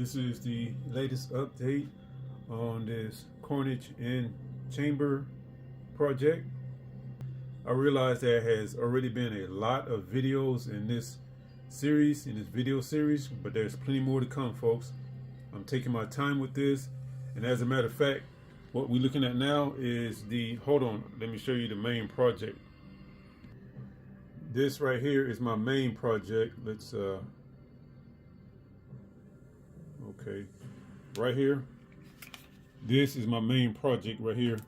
This is the latest update on this Carnage in chamber project. I realize there has already been a lot of videos in this video series, but there's plenty more to come, folks. I'm taking my time with this, and as a matter of fact, what we're looking at now is hold on, let me show you the main project. This right here is my main project. Let's okay, right here, this is my main project right here.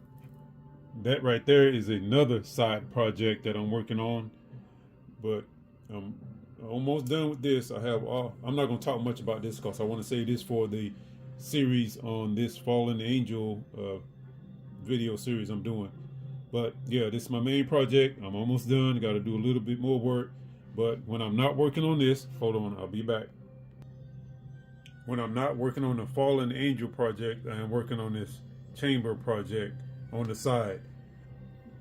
That right there is another side project that I'm working on, but I'm almost done with this. I'm not going to talk much about this because I want to save this for the series on this Fallen Angel video series I'm doing. But yeah, this is my main project. I'm almost done. Got to do a little bit more work, but when I'm not working on this, hold on, I'll be back. When I'm not working on the Fallen Angel project, I am working on this chamber project on the side.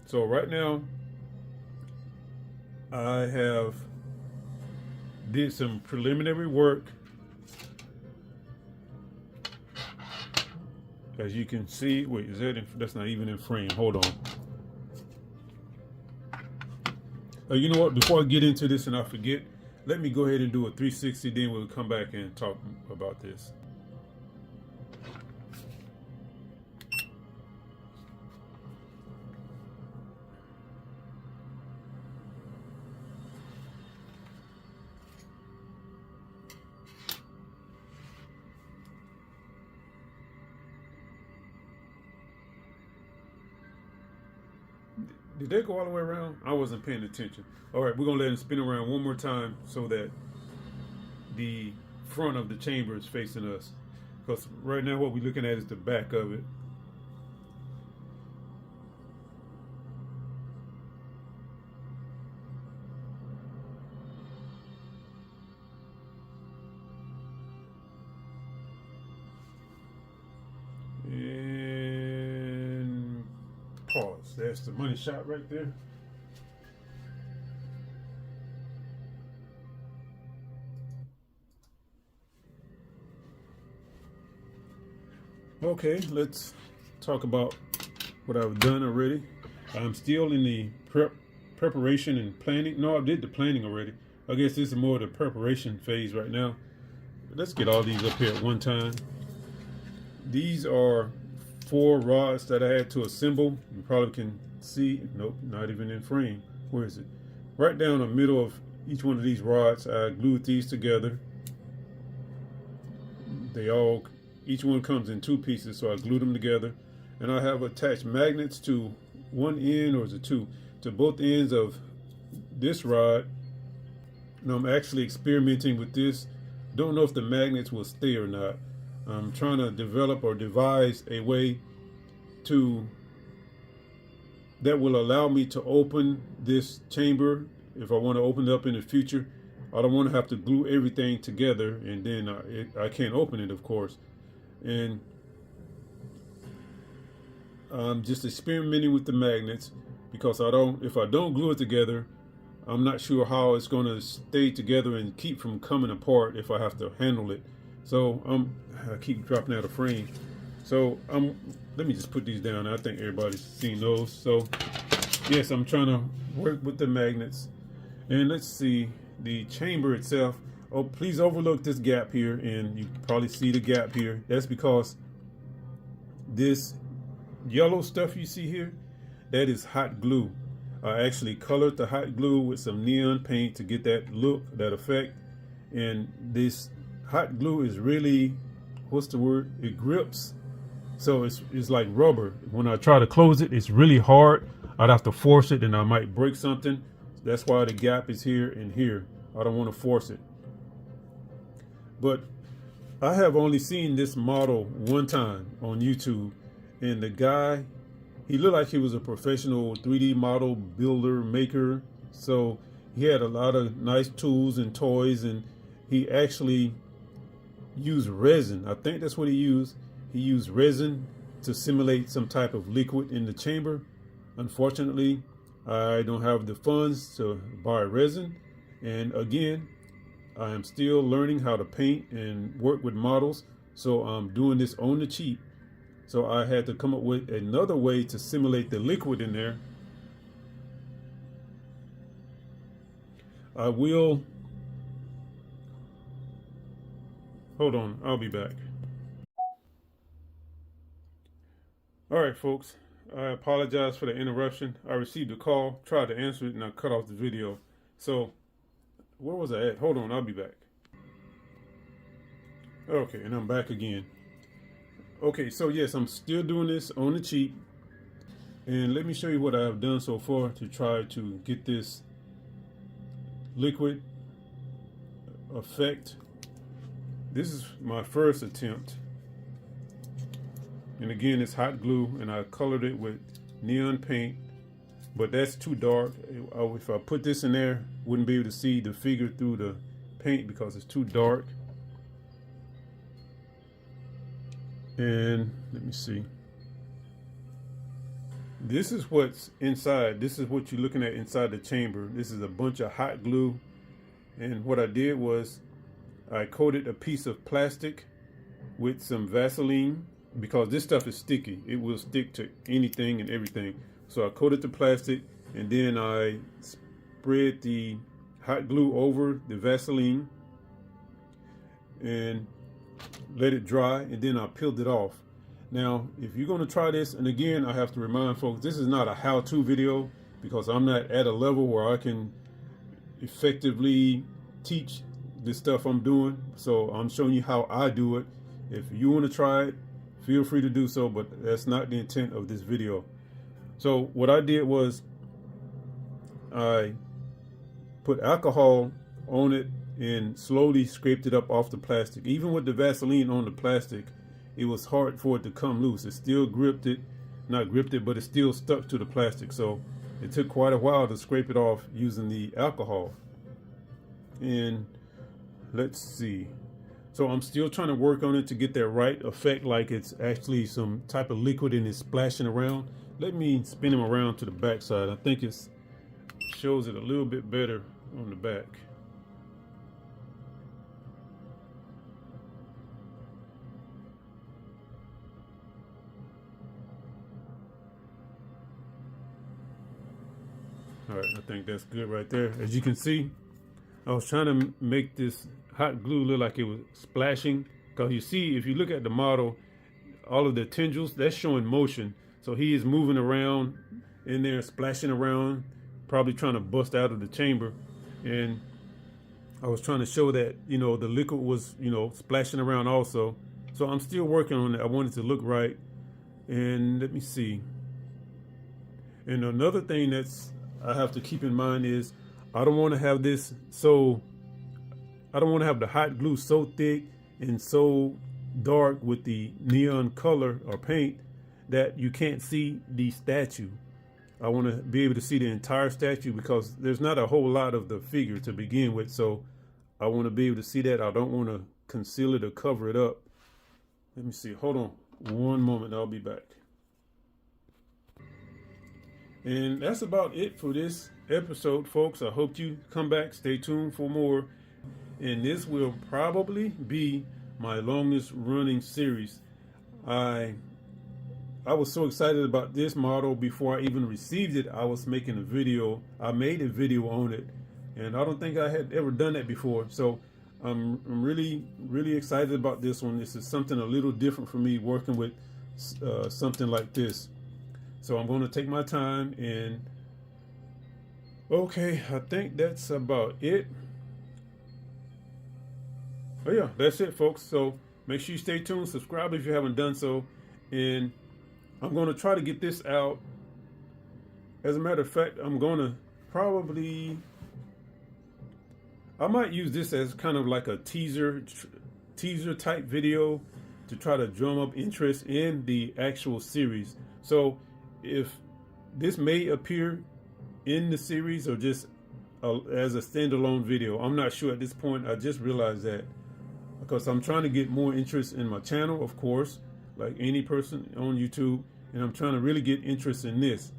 So right now, I have did some preliminary work. As you can see, wait, that's not even in frame. Hold on. You know what? Before I get into this and I forget, let me go ahead and do a 360, then we'll come back and talk about this. Did they go all the way around? I wasn't paying attention. All right, we're gonna let it spin around one more time so that the front of the chamber is facing us. Because right now what we're looking at is the back of it. And pause. There's the money shot right there. Okay, let's talk about what I've done already. I'm still in the preparation and planning. No, I did the planning already. I guess this is more the preparation phase right now. Let's get all these up here at one time. These are 4 rods that I had to assemble. You probably can see, nope, not even in frame. Where is it? Right down the middle of each one of these rods, I glued these together. Each one comes in 2 pieces, so I glued them together. And I have attached magnets to one end, or is it 2, to both ends of this rod. And I'm actually experimenting with this. Don't know if the magnets will stay or not. I'm trying to develop or devise a way that will allow me to open this chamber if I want to open it up in the future. I don't want to have to glue everything together and then I can't open it, of course. And I'm just experimenting with the magnets because if I don't glue it together, I'm not sure how it's going to stay together and keep from coming apart if I have to handle it. So I keep dropping out of frame. So let me just put these down. I think everybody's seen those. So yes, I'm trying to work with the magnets. And let's see the chamber itself. Oh, please overlook this gap here, and you can probably see the gap here. That's because this yellow stuff you see here, that is hot glue. I actually colored the hot glue with some neon paint to get that look, that effect. And this hot glue is really, what's the word? It grips. So it's like rubber. When I try to close it, it's really hard. I'd have to force it and I might break something. That's why the gap is here and here. I don't want to force it. But I have only seen this model one time on YouTube, and the guy, he looked like he was a professional 3D model builder, maker. So he had a lot of nice tools and toys, and he actually used resin. I think that's what he used. He used resin to simulate some type of liquid in the chamber. Unfortunately, I don't have the funds to buy resin. And again, I am still learning how to paint and work with models, so I'm doing this on the cheap. So I had to come up with another way to simulate the liquid in there. I will, hold on, I'll be back. All right, folks, I apologize for the interruption. I received a call, tried to answer it, and I cut off the video. So where was I at? Hold on, I'll be back. Okay, and I'm back again. Okay, so yes, I'm still doing this on the cheap. And let me show you what I've done so far to try to get this liquid effect. This is my first attempt. And again, it's hot glue, and I colored it with neon paint, but that's too dark. If I put this in there, wouldn't be able to see the figure through the paint because it's too dark. And let me see. This is what's inside. This is what you're looking at inside the chamber. This is a bunch of hot glue. And what I did was I coated a piece of plastic with some Vaseline, because this stuff is sticky. It will stick to anything and everything. So I coated the plastic, and then I spread the hot glue over the Vaseline and let it dry, and then I peeled it off. Now, if you're going to try this, and again, I have to remind folks, this is not a how-to video, because I'm not at a level where I can effectively teach the stuff I'm doing. So I'm showing you how I do it. If you want to try it, feel free to do so, but that's not the intent of this video. So what I did was I put alcohol on it and slowly scraped it up off the plastic. Even with the Vaseline on the plastic, it was hard for it to come loose. It still gripped it, not gripped it, but it still stuck to the plastic. So it took quite a while to scrape it off using the alcohol. And let's see. So I'm still trying to work on it to get that right effect, like it's actually some type of liquid and it's splashing around. Let me spin him around to the back side. I think it shows it a little bit better on the back. All right, I think that's good right there. As you can see, I was trying to make this hot glue look like it was splashing, because you see, if you look at the model, all of the tendrils, that's showing motion. So he is moving around in there, splashing around, probably trying to bust out of the chamber. And I was trying to show that, you know, the liquid was, you know, splashing around also. So I'm still working on it. I want it to look right. And let me see. And another thing that's I have to keep in mind is I don't want to have this I don't want to have the hot glue so thick and so dark with the neon color or paint that you can't see the statue. I want to be able to see the entire statue, because there's not a whole lot of the figure to begin with. So I want to be able to see that. I don't want to conceal it or cover it up. Let me see. Hold on one moment. I'll be back. And that's about it for this episode, folks. I hope you come back. Stay tuned for more. And this will probably be my longest running series. I was so excited about this model before I even received it. I was making a video. I made a video on it, and I don't think I had ever done that before. So I'm really excited about this one. This is something a little different for me, working with something like this. So I'm going to take my time, and okay, I think that's about it. Oh yeah, that's it, folks. So make sure you stay tuned, subscribe if you haven't done so, and I'm going to try to get this out. As a matter of fact, I'm going to I might use this as kind of like a teaser type video to try to drum up interest in the actual series. So if this may appear in the series or just as a standalone video, I'm not sure at this point. I just realized that, because I'm trying to get more interest in my channel, of course, like any person on YouTube, and I'm trying to really get interest in this.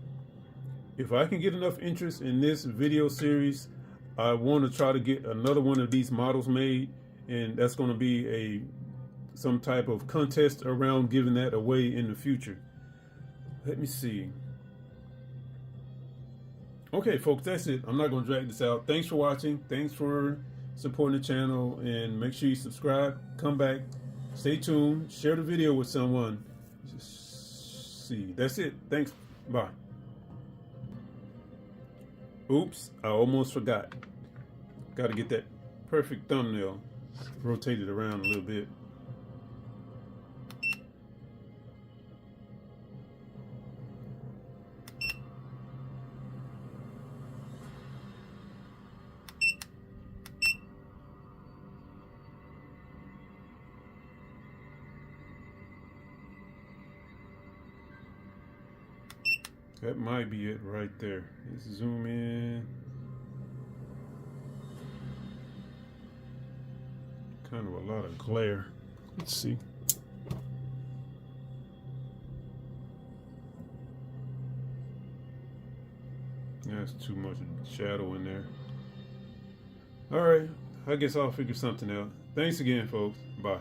If I can get enough interest in this video series, I want to try to get another one of these models made, and that's going to be some type of contest around giving that away in the future. Let me see. Okay, folks, that's it. I'm not going to drag this out. Thanks for watching. Thanks for supporting the channel, and make sure you subscribe. Come back. Stay tuned. Share the video with someone. Just see. That's it. Thanks. Bye. Oops, I almost forgot. Got to get that perfect thumbnail. Rotate it around a little bit. That might be it right there. Let's zoom in. Kind of a lot of glare. Let's see. That's too much shadow in there. All right, I guess I'll figure something out. Thanks again, folks. Bye.